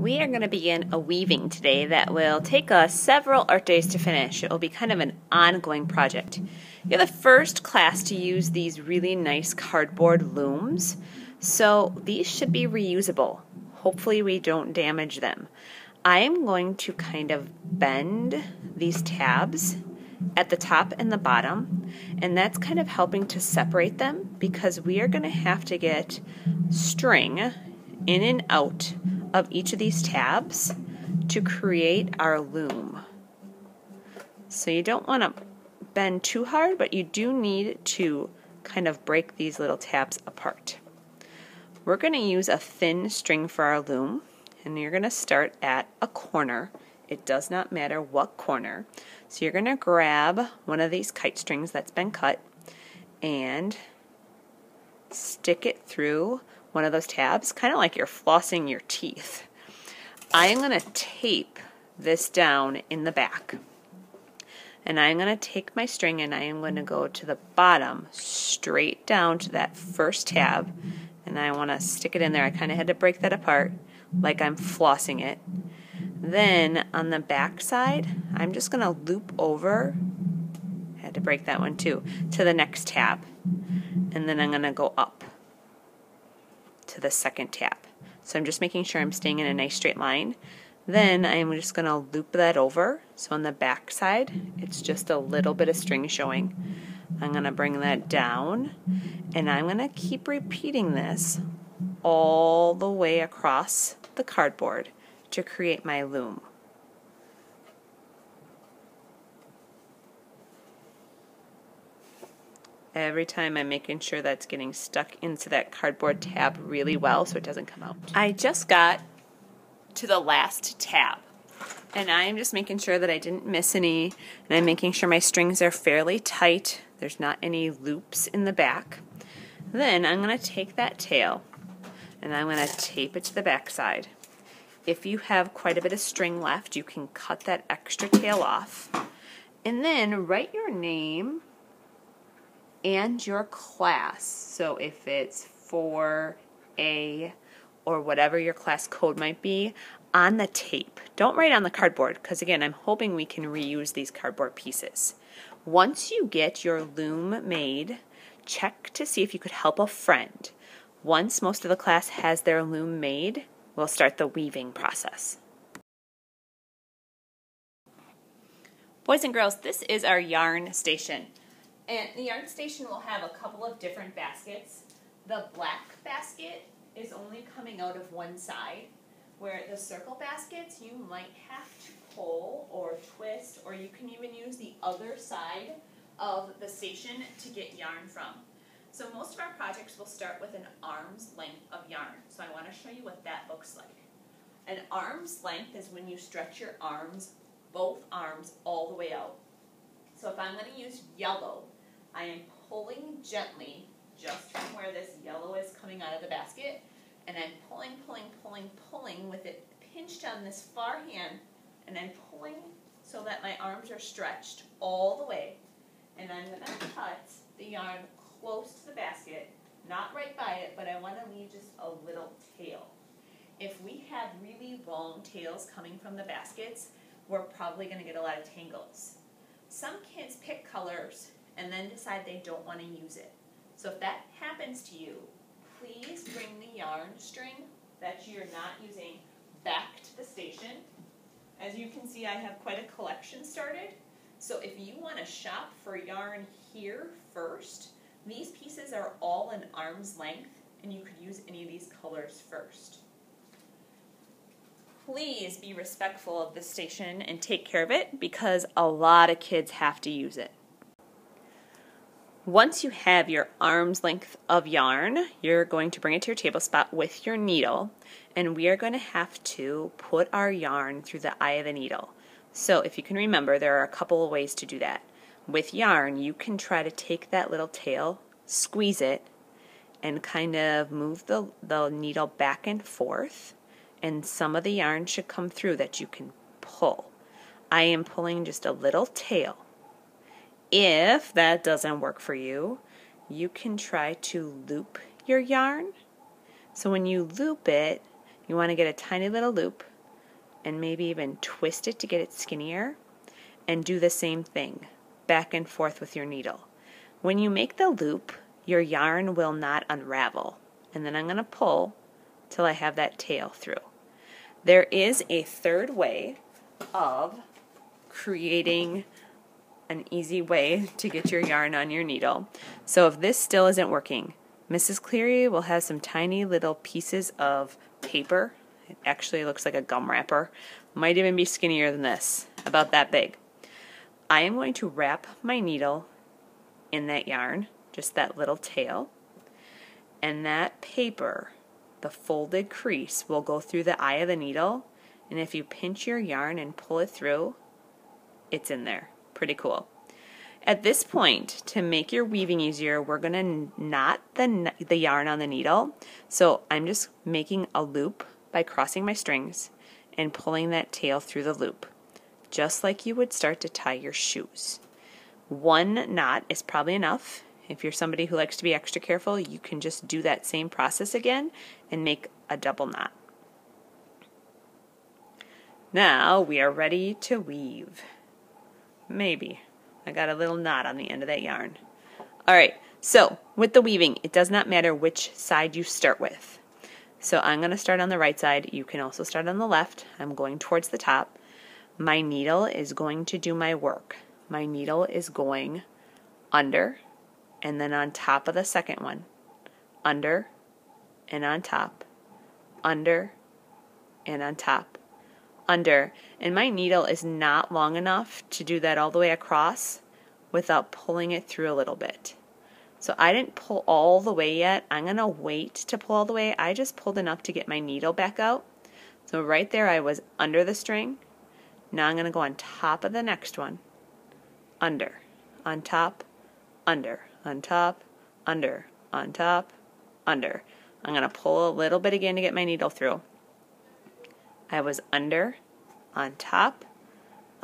We are going to begin a weaving today that will take us several art days to finish. It will be kind of an ongoing project. You're the first class to use these really nice cardboard looms, so these should be reusable. Hopefully we don't damage them. I am going to kind of bend these tabs at the top and the bottom, and that's kind of helping to separate them because we are going to have to get string in and out of each of these tabs to create our loom. So you don't want to bend too hard, but you do need to kind of break these little tabs apart. We're going to use a thin string for our loom, and you're going to start at a corner. It does not matter what corner. So you're going to grab one of these kite strings that's been cut and stick it through one of those tabs, kind of like you're flossing your teeth. I am going to tape this down in the back. And I'm going to take my string and I am going to go to the bottom, straight down to that first tab. And I want to stick it in there. I kind of had to break that apart like I'm flossing it. Then on the back side, I'm just going to loop over, I had to break that one too, to the next tab. And then I'm going to go up to the second tab. So I'm just making sure I'm staying in a nice straight line. Then I'm just going to loop that over. So on the back side, it's just a little bit of string showing. I'm going to bring that down, and I'm going to keep repeating this all the way across the cardboard to create my loom. Every time I'm making sure that's getting stuck into that cardboard tab really well so it doesn't come out. I just got to the last tab, and I'm just making sure that I didn't miss any, and I'm making sure my strings are fairly tight. There's not any loops in the back. Then I'm going to take that tail and I'm going to tape it to the back side. If you have quite a bit of string left, you can cut that extra tail off. And then write your name and your class. So if it's 4A or whatever your class code might be, on the tape. Don't write on the cardboard because, again, I'm hoping we can reuse these cardboard pieces. Once you get your loom made, check to see if you could help a friend. Once most of the class has their loom made, we'll start the weaving process. Boys and girls, this is our yarn station. And the yarn station will have a couple of different baskets. The black basket is only coming out of one side, where the circle baskets you might have to pull or twist, or you can even use the other side of the station to get yarn from. So most of our projects will start with an arm's length of yarn. So I want to show you what that looks like. An arm's length is when you stretch your arms, both arms, all the way out. So if I'm going to use yellow, I am pulling gently just from where this yellow is coming out of the basket, and I'm pulling, pulling, pulling, pulling with it pinched on this far hand, and I'm pulling so that my arms are stretched all the way, and I'm going to cut the yarn close to the basket, not right by it, but I want to leave just a little tail. If we have really long tails coming from the baskets, we're probably going to get a lot of tangles. Some kids pick colors and then decide they don't want to use it. So if that happens to you, please bring the yarn string that you're not using back to the station. As you can see, I have quite a collection started. So if you want to shop for yarn here first, these pieces are all an arm's length, and you could use any of these colors first. Please be respectful of this station and take care of it because a lot of kids have to use it. Once you have your arm's length of yarn, you're going to bring it to your table spot with your needle, and we are going to have to put our yarn through the eye of the needle. So if you can remember, there are a couple of ways to do that. With yarn, you can try to take that little tail, squeeze it, and kind of move the needle back and forth, and some of the yarn should come through that you can pull. I am pulling just a little tail. If that doesn't work for you, you can try to loop your yarn. So when you loop it, you want to get a tiny little loop, and maybe even twist it to get it skinnier, and do the same thing, back and forth with your needle. When you make the loop, your yarn will not unravel, and then I'm going to pull till I have that tail through. There is a third way of creating an easy way to get your yarn on your needle. So if this still isn't working, Mrs. Cleary will have some tiny little pieces of paper. It actually looks like a gum wrapper. Might even be skinnier than this, about that big. I am going to wrap my needle in that yarn, just that little tail, and that paper, the folded crease, will go through the eye of the needle, and if you pinch your yarn and pull it through, it's in there. Pretty cool. At this point, to make your weaving easier, we're going to knot the yarn on the needle. So I'm just making a loop by crossing my strings and pulling that tail through the loop, just like you would start to tie your shoes. One knot is probably enough. If you're somebody who likes to be extra careful, you can just do that same process again and make a double knot. Now we are ready to weave. Maybe. I got a little knot on the end of that yarn. Alright, so with the weaving, it does not matter which side you start with. So I'm going to start on the right side. You can also start on the left. I'm going towards the top. My needle is going to do my work. My needle is going under and then on top of the second one. Under and on top. Under and on top. Under, and my needle is not long enough to do that all the way across without pulling it through a little bit. So I didn't pull all the way yet. I'm going to wait to pull all the way. I just pulled enough to get my needle back out. So right there I was under the string. Now I'm going to go on top of the next one. Under, on top, under, on top, under, on top, under. I'm going to pull a little bit again to get my needle through. I was under, on top,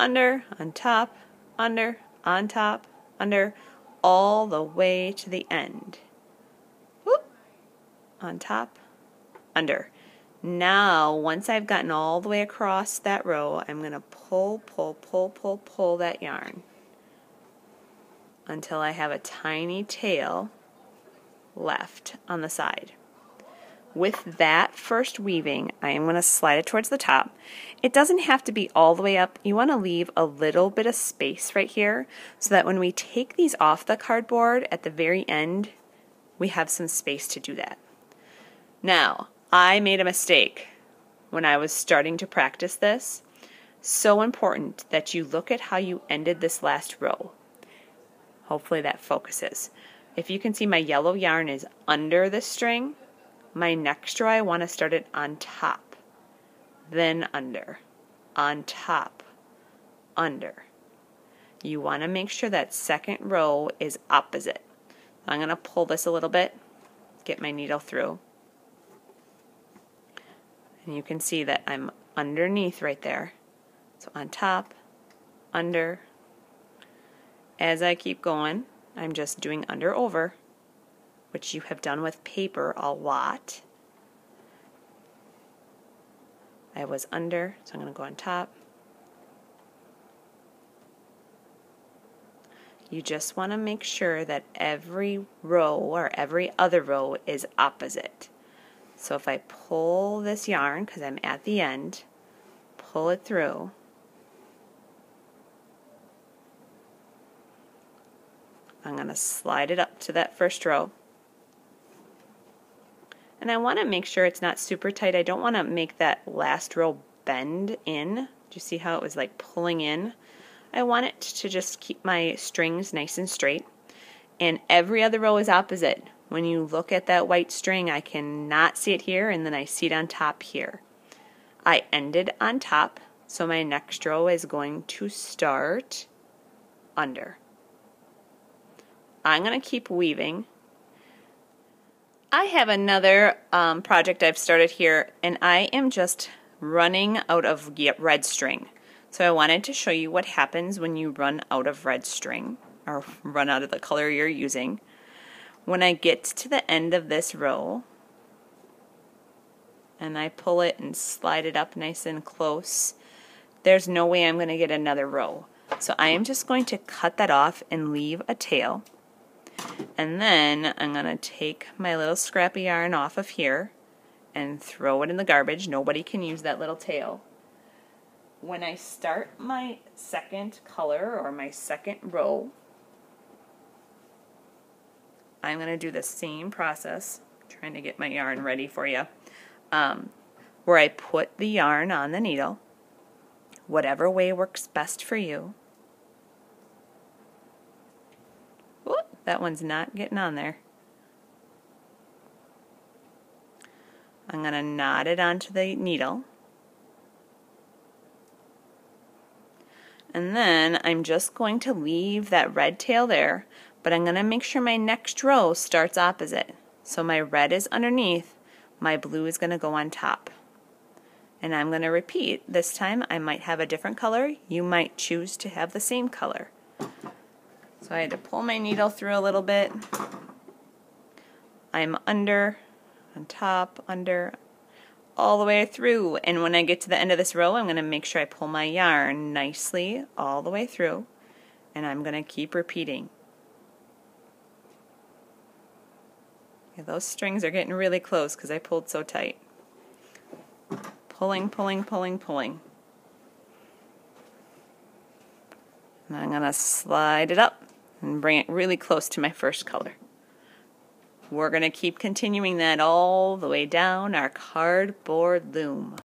under, on top, under, on top, under, all the way to the end. Whoop, on top, under. Now, once I've gotten all the way across that row, I'm going to pull that yarn until I have a tiny tail left on the side. With that first weaving, I am going to slide it towards the top. It doesn't have to be all the way up. You want to leave a little bit of space right here so that when we take these off the cardboard at the very end, we have some space to do that. Now, I made a mistake when I was starting to practice this. So important that you look at how you ended this last row. Hopefully that focuses. If you can see, my yellow yarn is under the string. My next row I want to start it on top, then under, on top, under. You want to make sure that second row is opposite. I'm going to pull this a little bit, get my needle through. And you can see that I'm underneath right there. So on top, under. As I keep going, I'm just doing under over, which you have done with paper a lot. I was under, so I'm going to go on top. You just want to make sure that every row or every other row is opposite. So if I pull this yarn, because I'm at the end, pull it through, I'm going to slide it up to that first row. And I want to make sure it's not super tight. I don't want to make that last row bend in. Do you see how it was like pulling in? I want it to just keep my strings nice and straight. And every other row is opposite. When you look at that white string, I cannot see it here, and then I see it on top here. I ended on top, so my next row is going to start under. I'm going to keep weaving. I have another project I've started here, and I am just running out of red string. So I wanted to show you what happens when you run out of red string, or run out of the color you're using. When I get to the end of this row, and I pull it and slide it up nice and close, there's no way I'm going to get another row. So I am just going to cut that off and leave a tail. And then I'm going to take my little scrappy yarn off of here and throw it in the garbage. Nobody can use that little tail. When I start my second color or my second row, I'm going to do the same process, trying to get my yarn ready for you, where I put the yarn on the needle, whatever way works best for you. Ooh, that one's not getting on there. I'm going to knot it onto the needle. And then I'm just going to leave that red tail there, but I'm going to make sure my next row starts opposite. So my red is underneath, my blue is going to go on top. And I'm going to repeat. This time I might have a different color. You might choose to have the same color. So I had to pull my needle through a little bit. I'm under, on top, under, all the way through, and when I get to the end of this row, I'm going to make sure I pull my yarn nicely all the way through, and I'm going to keep repeating. Yeah, those strings are getting really close because I pulled so tight. Pulling, pulling, pulling, pulling. And I'm going to slide it up and bring it really close to my first color. We're going to keep continuing that all the way down our cardboard loom.